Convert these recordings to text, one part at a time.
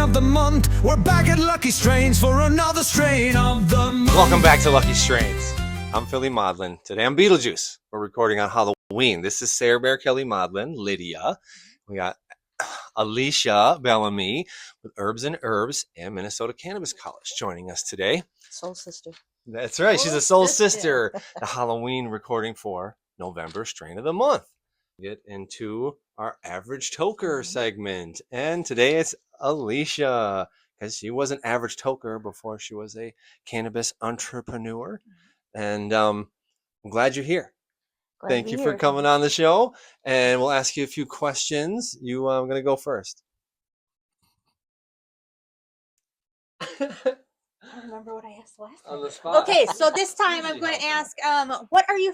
of the month. We're back at Lucky Strains for another strain of the month. Welcome back to Lucky Strains. I'm Philly Maudlin. Today I'm Beetlejuice. We're recording on Halloween. This is Sarah Bear Kelly Maudlin, Lydia. We got Alysha Bellamy with Herbs and Herbs and Minnesota Cannabis College joining us today. Soul sister. That's right. She's a soul sister. The Halloween recording for November Strain of the Month. Get into our average toker segment. And today it's Alysha, because she was an average toker before she was a cannabis entrepreneur. And I'm glad you're here. Thank you for coming on the show. And we'll ask you a few questions. I'm going to go first. I don't remember what I asked last time. On the spot. Okay, so this time I'm going to ask, what are your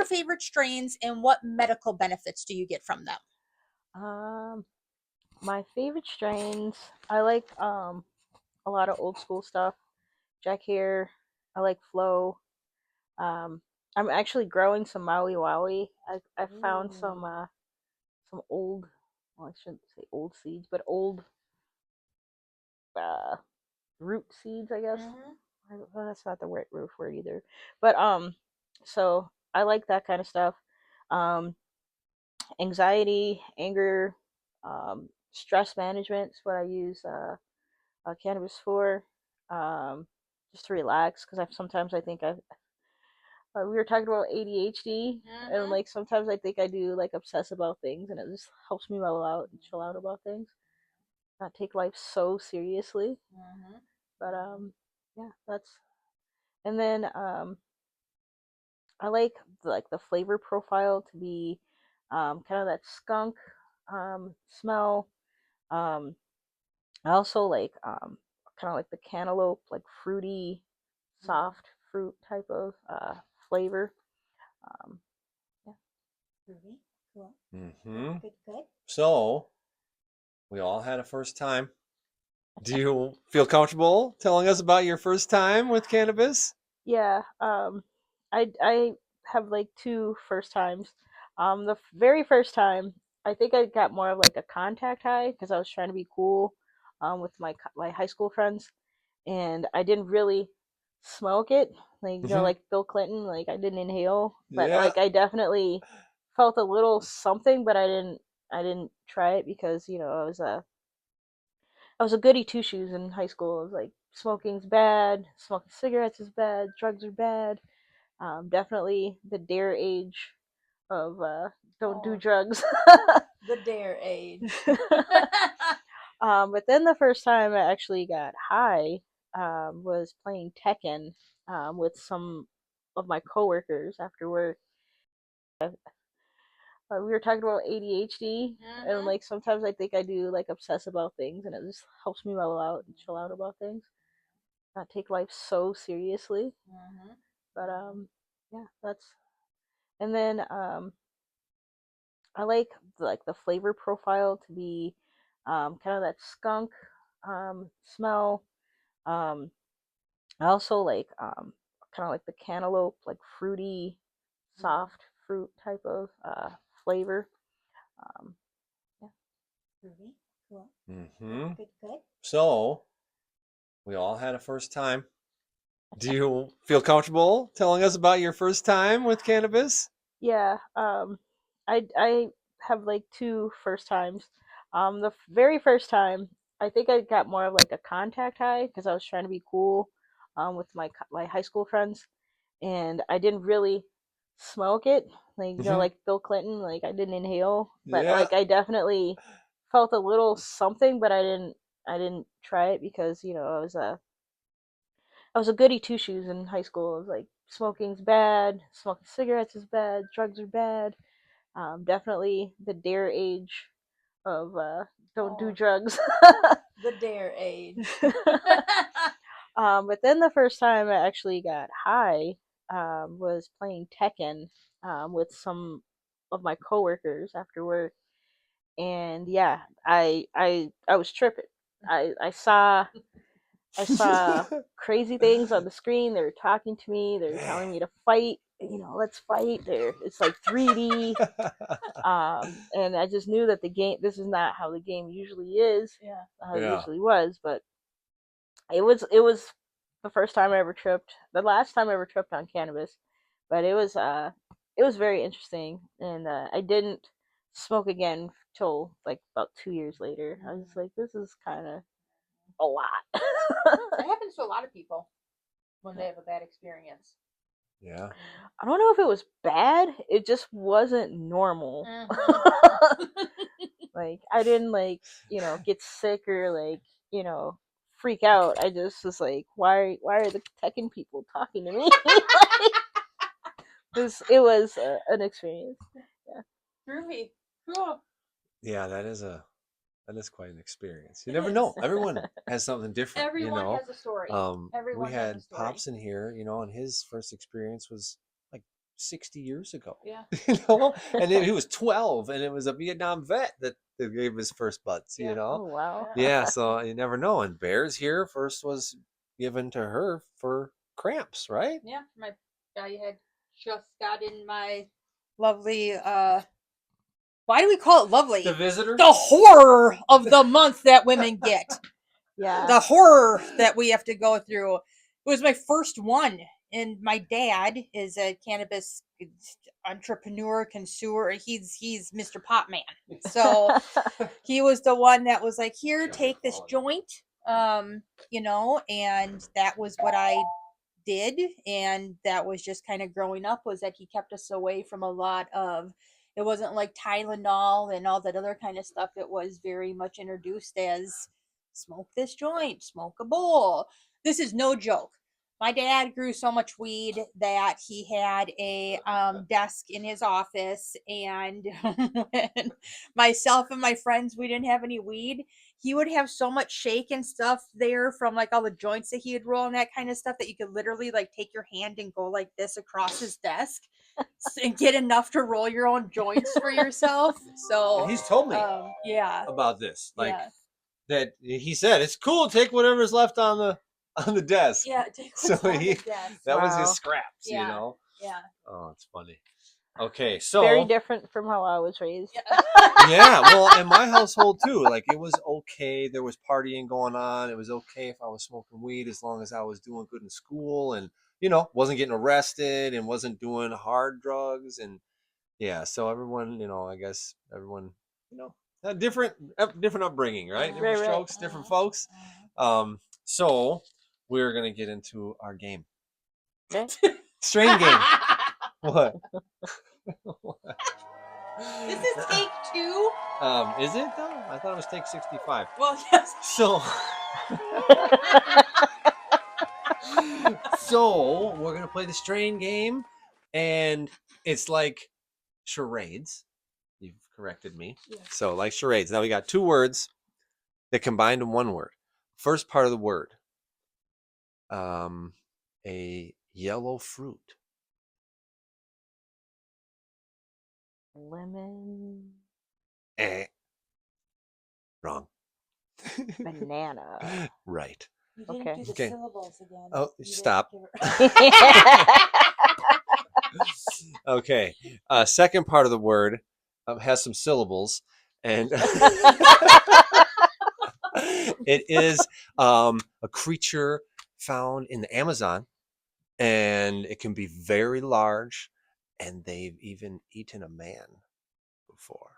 favorite strains and what medical benefits do you get from them? My favorite strains, I like a lot of old school stuff. Jack Hare, I like Flow. I'm actually growing some Maui Wowie. I found some old, well, I shouldn't say old seeds, but old root seeds, I guess. Well, that's not the right root word either. But so I like that kind of stuff. Anxiety, anger, stress management is what I use cannabis for. Just to relax, because sometimes I think we were talking about ADHD, and like sometimes I think I do like obsess about things, and it just helps me mellow out and chill out about things, not take life so seriously. But yeah, that's. And then I like the flavor profile to be kind of that skunk smell. I also like kind of like the cantaloupe, like fruity, soft fruit type of flavor. Yeah. Groovy. Cool. Good. So, we all had a first time. Do you feel comfortable telling us about your first time with cannabis? Yeah. I have like two first times. The very first time, I think I got more of like a contact high because I was trying to be cool with my high school friends, and I didn't really smoke it, like like Bill Clinton, like I didn't inhale, but like I definitely felt a little something, but I didn't try it because I was a goody two shoes in high school. I was like, smoking's bad, smoking cigarettes is bad, drugs are bad. Definitely the dare age of don't do drugs. The dare age. But then the first time I actually got high was playing Tekken with some of my coworkers after work. We were talking about ADHD, and like sometimes I think I do like obsess about things, and it just helps me mellow out and chill out about things, not take life so seriously. But yeah, that's. And then I like the flavor profile to be kind of that skunk smell. I also like kind of like the cantaloupe, like fruity, soft fruit type of flavor. Yeah. Groovy. Cool. Good. So, we all had a first time. Do you feel comfortable telling us about your first time with cannabis? Yeah. I have like two first times. The very first time, I think I got more of like a contact high because I was trying to be cool with my high school friends, and I didn't really smoke it, like like Bill Clinton, like I didn't inhale, but like I definitely felt a little something, but I didn't try it because I was a goody two shoes in high school. I was like, smoking's bad, smoking cigarettes is bad, drugs are bad. Definitely the dare age of don't do drugs. The dare age. But then the first time I actually got high was playing Tekken with some of my coworkers after work, and yeah, I was tripping. I saw crazy things on the screen. They were talking to me. They were telling me to fight. let's fight. There, it's like 3D. And I just knew that the game. This is not how the game usually is. Yeah. How it Yeah. usually was, but it was the first time I ever tripped. The last time I ever tripped on cannabis, but it was very interesting, and I didn't smoke again till like about 2 years later. I was like, this is kind of a lot. It happens to a lot of people when they have a bad experience. Yeah. I don't know if it was bad. It just wasn't normal. Like I didn't get sick or freak out. I just was like, why are the Tekken people talking to me? It was an experience. Yeah. Groovy. Cool. Yeah, that is quite an experience. You never know. Everyone has something different. Everyone has a story. Everyone We has had a story. Pops in here, and his first experience was like 60 years ago. Yeah. And he was 12, and it was a Vietnam vet that gave his first buds. Yeah. Oh wow. Yeah, so you never know. And Bear's here first was given to her for cramps, right? Yeah. I had just gotten my lovely. Why do we call it lovely? The visitor. The horror of the month that women get. Yeah. The horror that we have to go through. It was my first one, and my dad is a cannabis entrepreneur, consumer. He's Mr. Popman. So he was the one that was like, "Here, take this joint," and that was what I did, and that was just kind of growing up, was that he kept us away from a lot of. It wasn't like Tylenol and all that other kind of stuff. It was very much introduced as smoke this joint, smoke a bowl. This is no joke. My dad grew so much weed that he had a desk in his office, and when myself and my friends, we didn't have any weed, he would have so much shake and stuff there from like all the joints that he would roll and that kind of stuff that you could literally like take your hand and go like this across his desk and get enough to roll your own joints for yourself. So And he's told me yeah, about this. Like yeah. that he said it's cool, take whatever's left on the desk. Yeah, take So what's on the he desk. that was Wow. his scraps, Yeah. Yeah. Oh, it's funny. Okay, so Very different from how I was raised. yeah, well, in my household too, like it was okay. There was partying going on. It was okay if I was smoking weed as long as I was doing good in school and wasn't getting arrested and wasn't doing hard drugs. And yeah, so everyone, I guess everyone, had different upbringing, right? Different Right. strokes, different folks. So we're gonna get into our game. Okay. Strain game. What? This is take 2. Is it though? I thought it was take 65. Well, yes. So, so we're gonna play the strain game, and it's like charades. You've corrected me. Yeah. So, like charades. Now we got 2 words that combined in one word. First part of the word. A yellow fruit. Lemon. Wrong. Banana. Right. You didn't Okay. do the Okay. syllables again. Oh, You didn't stop. give it- Okay. Second part of the word has some syllables, and it is a creature found in the Amazon, and it can be very large, and they've even eaten a man before.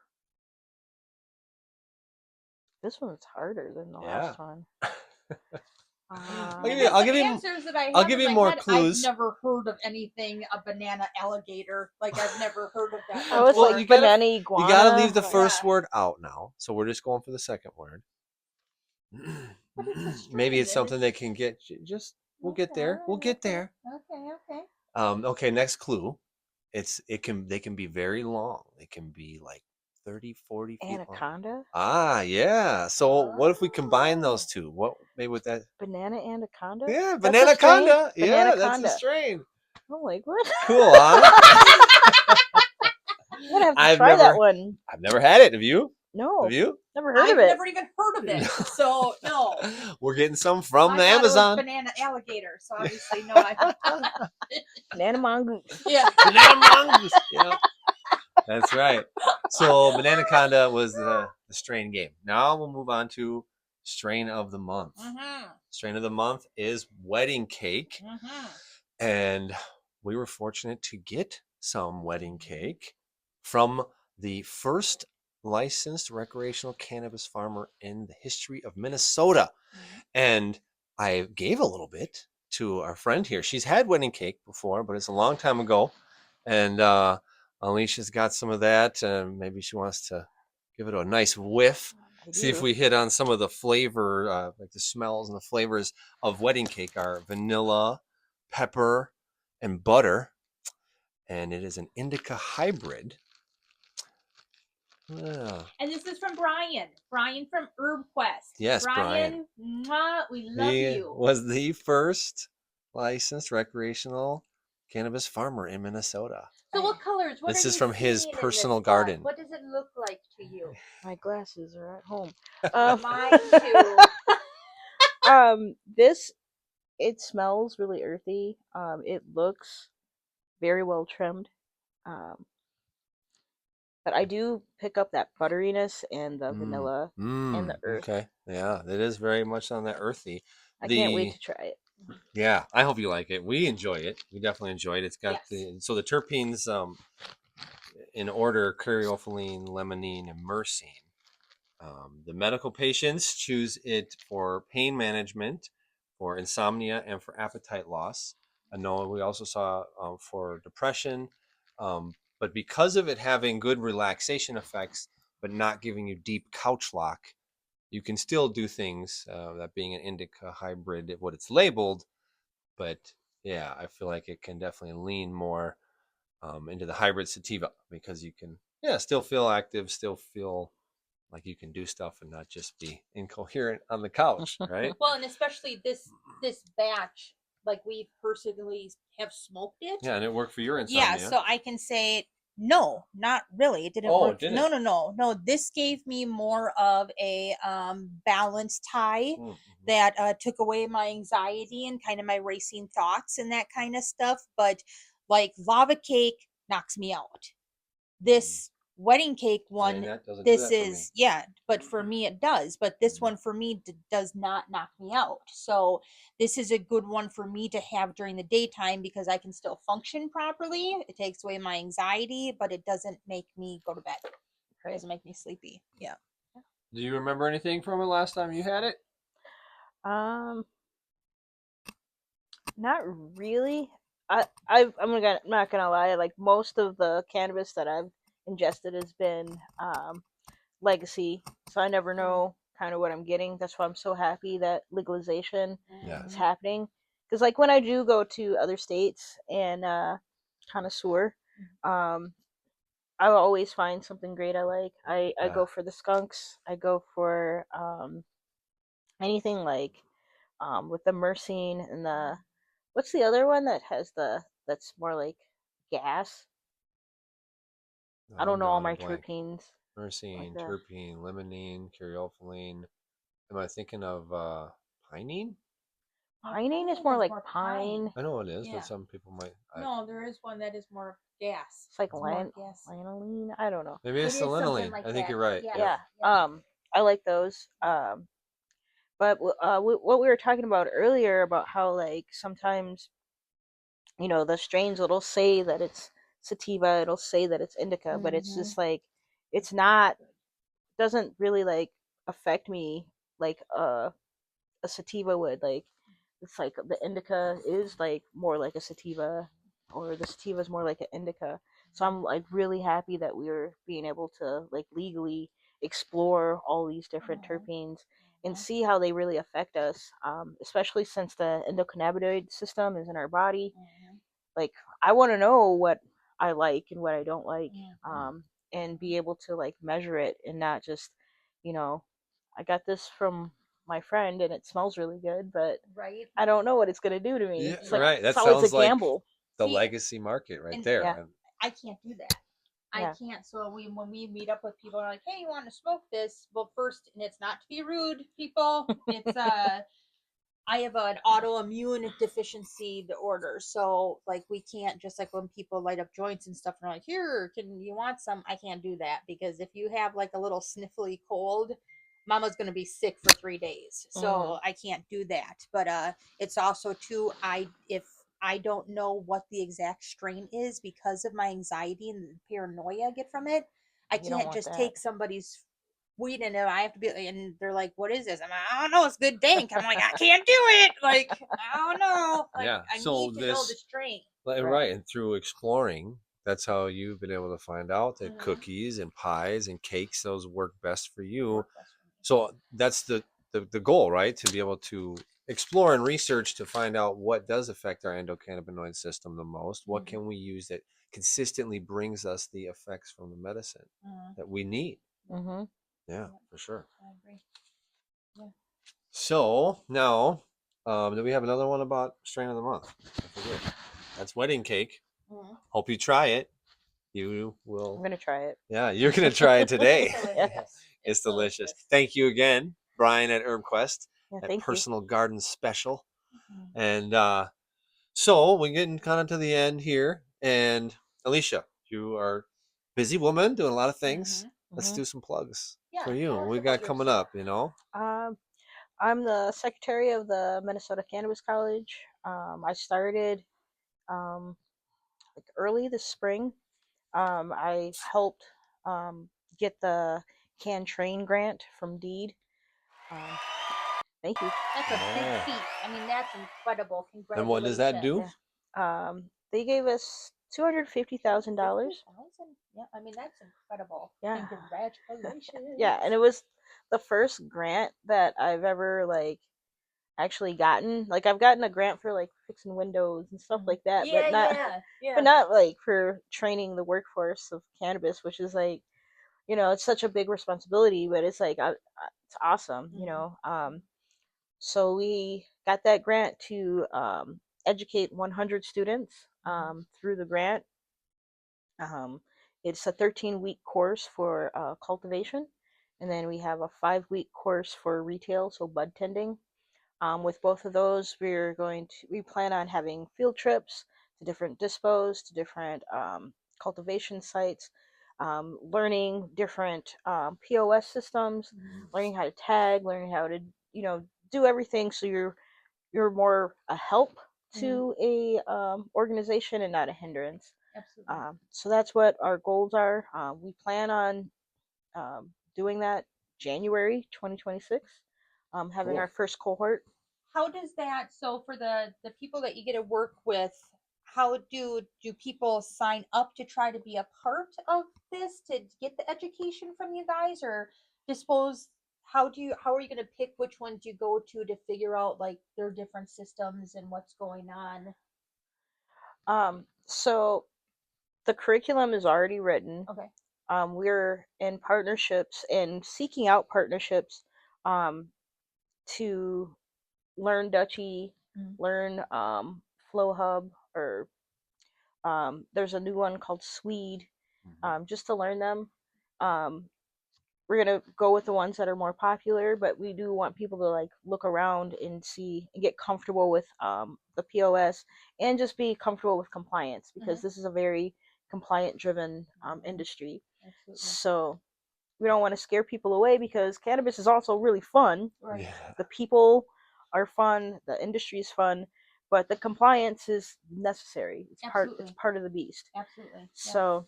This one's harder than the Yeah. last one. I'll give you- answers that I have I'll give in you my more head, clues. I've never heard of anything a banana alligator. Like I've never heard of that. I was Well, like you gotta- banana You iguana. got to leave the like- first Yeah. word out now, so we're just going for the second word. But it's a Maybe it's strain, something they can get. Just we'll get there. We'll get there. Okay. Okay, next clue. They can be very long. They can be like 30, 40 feet long. Anaconda. Yeah. So what if we combine those two? What maybe with that? Banana anaconda. Yeah, That's a strain? bananaconda. Yeah, that's Bananaconda. a strain. I'm like, what? Cool, huh? I'm gonna have to I've try never- that one. I've never had it. Have you? No, Have you? never heard I've of it. never even heard of it. So no. We're getting some from I the thought it was Amazon. banana alligator, so obviously no. Banana mongoose. Yeah. Banana mongoose. Yep. That's right. So Bananaconda was the strain game. Now we'll move on to strain of the month. Strain of the month is wedding cake. And we were fortunate to get some wedding cake from the first licensed recreational cannabis farmer in the history of Minnesota. And I gave a little bit to our friend here. She's had wedding cake before, but it's a long time ago. And Alysha's got some of that. And maybe she wants to give it a nice whiff. See if we hit on some of the flavor, like the smells and the flavors of wedding cake are vanilla, pepper, and butter. And it is an indica hybrid. Yeah. And this is from Brian. Brian from Herb Quest. Yes, Brian. Mwah, we love He you. was the first licensed recreational cannabis farmer in Minnesota. So what colors? What This are is you from his seeing in personal this bud? garden. What does it look like to you? My glasses are at home. Mine too. This, it smells really earthy. It looks very well trimmed. But I do pick up that butteriness and the vanilla and the earth. Okay. Yeah, it is very much on that earthy. I can't wait to try it. Yeah, I hope you like it. We enjoy it. We definitely enjoy it. It's got Yes. the terpenes in order: caryophyllene, limonene, and myrcene. The medical patients choose it for pain management, for insomnia, and for appetite loss. I know we also saw for depression, but because of it having good relaxation effects, but not giving you deep couch lock, you can still do things, that being an indica hybrid, what it's labeled. But yeah, I feel like it can definitely lean more into the hybrid sativa because you can, still feel active, still feel like you can do stuff and not just be incoherent on the couch, right? Well, and especially this batch, like we personally have smoked it. Yeah, and it worked for your insomnia. Yeah, so I can say no, not really. It didn't work. It didn't? No. This gave me more of a balanced high that took away my anxiety and kind of my racing thoughts and that kind of stuff. But like lava cake knocks me out. This wedding cake one, that doesn't do this that for is but for me it does. But this one for me does not knock me out. So this is a good one for me to have during the daytime because I can still function properly. It takes away my anxiety, but it doesn't make me go to bed. It doesn't make me sleepy. Yeah. Do you remember anything from it last time you had it? Not really. I'm not gonna lie. Like most of the cannabis that I've ingested has been legacy, so I never know kind of what I'm getting. That's why I'm so happy that legalization is happening. Because like when I do go to other states and connoisseur, I always find something great I like. I go for the skunks. I go for anything like with the myrcene and the what's the other one that has that's more like gas? I don't know all my terpenes. Myrcene, like terpene, limonene, caryophyllene. Am I thinking of pinene? Pinene is more like pine. I know it is, Yeah. but some people might. No, there is one that is more gas. It's like more gas. lanolene. I don't know. Maybe it's It the is something linolene. like I think that. you're right. Yeah. I like those. But what we were talking about earlier about how like sometimes, the strains it'll say that it's sativa, it'll say that it's indica, but it's just like it's not. Doesn't really like affect me like a sativa would. Like it's like the indica is like more like a sativa, or the sativa is more like an indica. So I'm like really happy that we're being able to like legally explore all these different terpenes and see how they really affect us, especially since the endocannabinoid system is in our body. Like I want to know what I like and what I don't like, and be able to like measure it and not just, I got this from my friend and it smells really good, but I don't know what it's gonna do to me. Yeah, it's like, right. That it's always sounds a like gamble. the legacy market right there. I can't do that. I Yeah. can't. So when we meet up with people, we're like, hey, you want to smoke this? Well, first, and it's not to be rude, people. It's I have an autoimmune deficiency disorder, so like we can't just like when people light up joints and stuff and they're like, here, can you want some? I can't do that because if you have like a little sniffly cold, mama's gonna be sick for 3 days. So I can't do that. But it's also too if I don't know what the exact strain is because of my anxiety and the paranoia I get from it, I You don't can't want just that. take somebody's weed and I have to be, and they're like, what is this? I'm like, I don't know, it's good dank. I'm like, I can't do it. Like, I don't know. Like, Yeah, I so need to know the this- strain. Right, and through exploring, that's how you've been able to find out that Mhm. cookies and pies and cakes, those work best for you. Work best for me. So that's the goal, right? To be able to explore and research to find out what does affect our endocannabinoid system the most. What Mhm. can we use that consistently brings us the effects from the medicine Mhm. that we need? Mm-hmm. Yeah, for sure. I agree. So now, do we have another one about strain of the month? I forget. That's wedding cake. Mhm. Hope you try it. You I'm will. gonna try it. Yeah, you're gonna try it today. It's delicious. It's delicious. Thank you again, Brian at HerbQuest, Yeah, at thank you. Personal Garden Special. Mhm. And so we're getting kind of to the end here. And Alysha, you are busy woman doing a lot of things. Mhm. Let's Mhm. do some plugs Yeah, for you. tell us What we about got coming yourself. up, you know? I'm the secretary of the Minnesota Cannabis College. I started like early this spring. I helped get the Can Train grant from Deed. Um, thank you. That's a big Oh. feat. I mean, that's incredible. Congratulations. And what does that do? Yeah. They gave us $250,000. $50,000? Yeah, I mean, that's incredible. Yeah. Congratulations. Yeah, and it was the first grant that I've ever like actually gotten. Like I've gotten a grant for like fixing windows and stuff like that, Yeah, but not yeah. but not like for training the workforce of cannabis, which is like, it's such a big responsibility, but it's like it's awesome, so we got that grant to educate 100 students through the grant. um, it's a 13-week course for cultivation, and then we have a 5-week course for retail, so bud tending. With both of those, we plan on having field trips to different dispos, to different cultivation sites, learning different POS systems, learning how to tag, learning how to do everything so you're more a help to a organization and not a hindrance. Absolutely. So that's what our goals are. We plan on doing that January 2026, having Cool. our first cohort. How does that, so for the people that you get to work with, how do people sign up to try to be a part of this, to get the education from you guys, or dispose, how are you going to pick which ones you go to figure out like their different systems and what's going on? So the curriculum is already written. Okay. We're in partnerships and seeking out partnerships to learn Dutchy, learn Flow Hub, or there's a new one called Swede, just to learn them. We're gonna go with the ones that are more popular, but we do want people to like look around and see and get comfortable with the POS, and just be comfortable with compliance, because this is a very compliant driven industry. Absolutely. So we don't want to scare people away, because cannabis is also really fun. Right. Yeah. The people are fun, the industry is fun, but the compliance is necessary. It's Absolutely. part of the beast. Absolutely. Yeah. So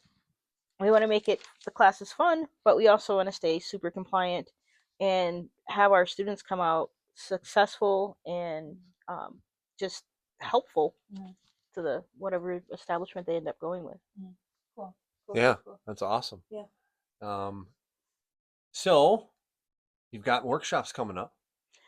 we want to make the classes fun, but we also want to stay super compliant and have our students come out successful and just helpful to the whatever establishment they end up going with. Cool. Yeah, Cool. that's awesome. Yeah. So you've got workshops coming up,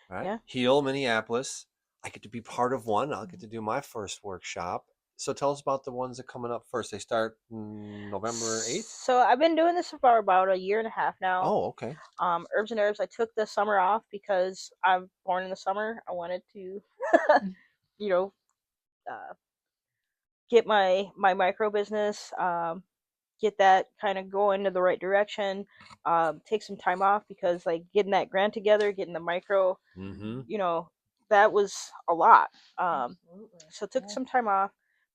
right? Yeah. Heal Minneapolis. I get to be part of one. I'll get to do my first workshop. So tell us about the ones that are coming up first. They start November 8th? So I've been doing this for about a year and a half now. Oh, okay. Herbs and Herbs, I took the summer off because I'm born in the summer. I wanted to, you know, get my micro business get that kind of going to the right direction. Take some time off because like getting that grant together, getting the micro, Mm-hmm. you know, that was a lot. Absolutely. So took Yeah. some time off.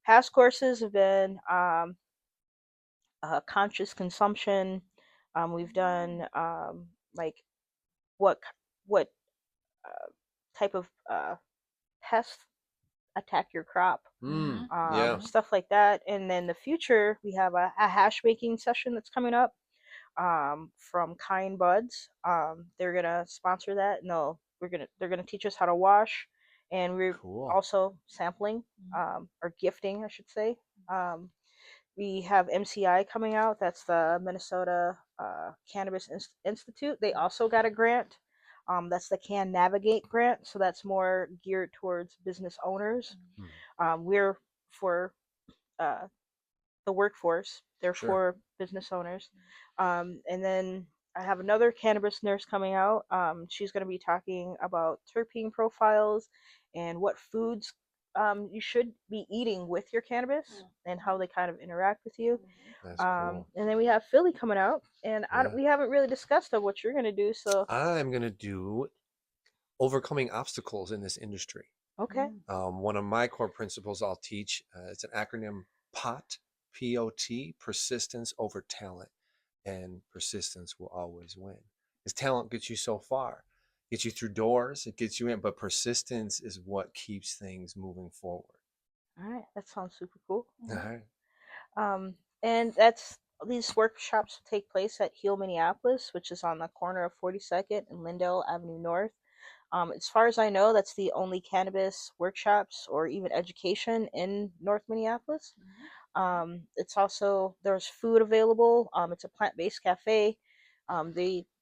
Past courses have been conscious consumption. We've done like what what uh, type of pests attack your crop, Mm. Yeah. Mhm. stuff like that. And then the future, we have a hash making session that's coming up from Kind Buds. They're gonna sponsor that. No, they're gonna teach us how to wash, and we're Cool. also sampling or gifting, I should say. Um, we have MCI coming out. That's the Minnesota Cannabis Institute. They also got a grant. That's the Can Navigate grant. So that's more geared towards business owners. We're for uh, the workforce. They're Sure. for business owners. And then I have another cannabis nurse coming out. She's going to be talking about terpene profiles and what foods you should be eating with your cannabis and how they kind of interact with you. That's cool. And then we have Philly coming out, and Yeah. we haven't really discussed of what you're going to do. So I'm gonna do overcoming obstacles in this industry. okay, One of my core principles I'll teach. It's an acronym POT, P-O-T, persistence over talent, and persistence will always win. Because talent gets you so far, gets you through doors, it gets you in, but persistence is what keeps things moving forward. all right, that sounds super cool. All right. Um, and that's these workshops take place at Heal Minneapolis, which is on the corner of 42nd and Lindell Avenue North. As far as I know, that's the only cannabis workshops or even education in North Minneapolis. It's also there's food available. It's a plant-based cafe.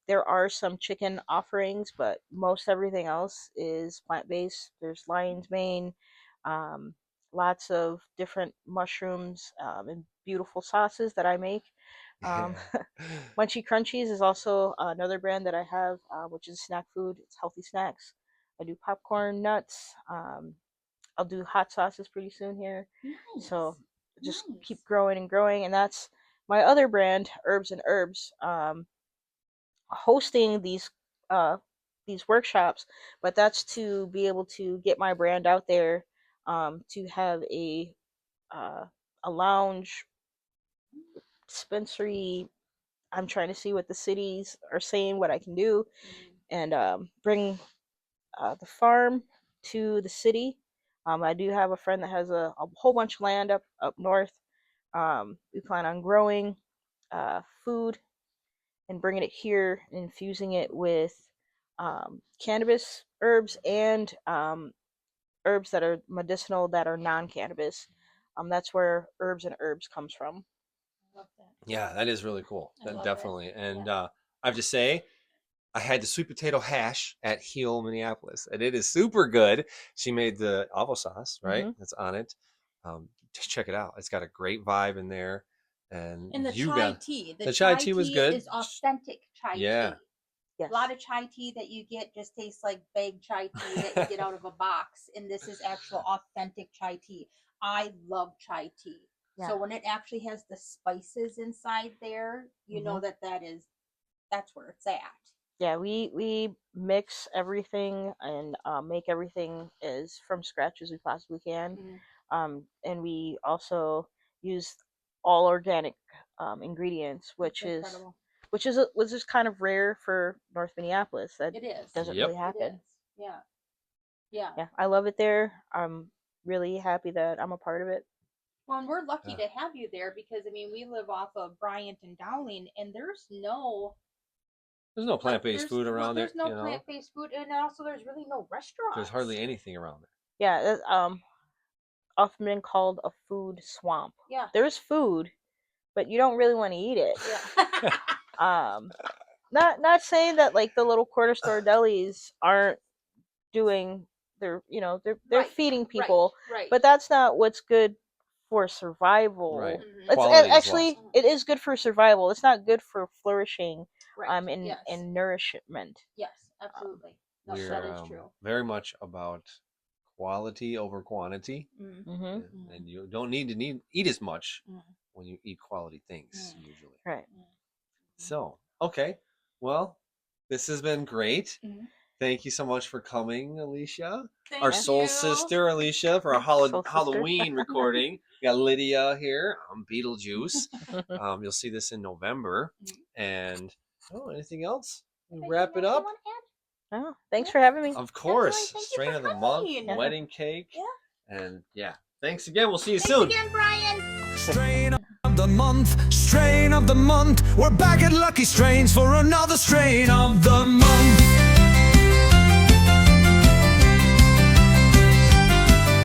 There are some chicken offerings, but most everything else is plant-based. There's lion's mane, um, lots of different mushrooms and beautiful sauces that I make. Um, Yeah. Munchy Crunchies is also another brand that I have, which is snack food. It's healthy snacks. I do popcorn, nuts. I'll do hot sauces pretty soon here. So just keep growing and growing. And that's my other brand, Herbs and Herbs, hosting uh, these workshops. But that's to be able to get my brand out there, to have uh, a lounge dispensary. I'm trying to see what the cities are saying, what I can do, and bring the farm to the city. I do have a friend that has a whole bunch of land up north. We plan on growing food and bringing it here, and infusing it with cannabis herbs and herbs that are medicinal that are non-cannabis. That's where Herbs and Herbs comes from. Love that. Yeah, that is really cool. I That love it. definitely. And Yeah. I have to say, I had the sweet potato hash at Heal Minneapolis, and it is super good. She made the avo sauce, right? Mhm. That's on it. Just check it out. It's got a great vibe in there, and And the you chai got tea. the chai tea was good. is authentic chai Yeah. tea. Yes. A lot of chai tea that you get just tastes like bag chai tea that you get out of a box, and this is actual authentic chai tea. I love chai tea. Yeah. So when it actually has the spices inside there, you know that's where it's at. Yeah, we mix everything and make everything as from scratch as we possibly can. And we also use all organic ingredients, which It's is incredible. which is kind of rare for North Minneapolis. That It is. doesn't Yep. really It happen. is. Yeah. Yeah. Yeah, I love it there. I'm really happy that I'm a part of it. Well, and we're lucky Yeah. to have you there because I mean we live off of Bryant and Dowling, and there's no There's no plant-based food around there. There's no plant-based food, and also there's really no restaurants. There's hardly anything around there. Yeah, often been called a food swamp. Yeah. There's food, but you don't really want to eat it. Yeah. Not saying that like the little corner store delis aren't doing they're they're Right, feeding people, Right. but that's not what's good for survival. Right. Mhm. It's Quality is actually lost. it is good for survival. It's not good for flourishing Right. and nourishment. Yes, absolutely. No, We're that is true. very much about quality over quantity, Mm. Mm-hmm. and you don't need to eat as much when you eat quality things usually. Right. So, okay. Well, this has been great. Mhm. Thank you so much for coming, Alysha. Thank Our soul you. sister, Alysha, for our Soul sister. Halloween recording. We got Lydia here. I'm Beetlejuice. You'll see this in November. And anything else? Wrap it up. Oh, thanks for having me. Of course. Thank you Strain for of the month, coming. wedding cake. Yeah. And yeah. Thanks again. We'll see you Thanks soon. again, Brian. Strain of the month, strain of the month. We're back at Lucky Strains for another strain of the month.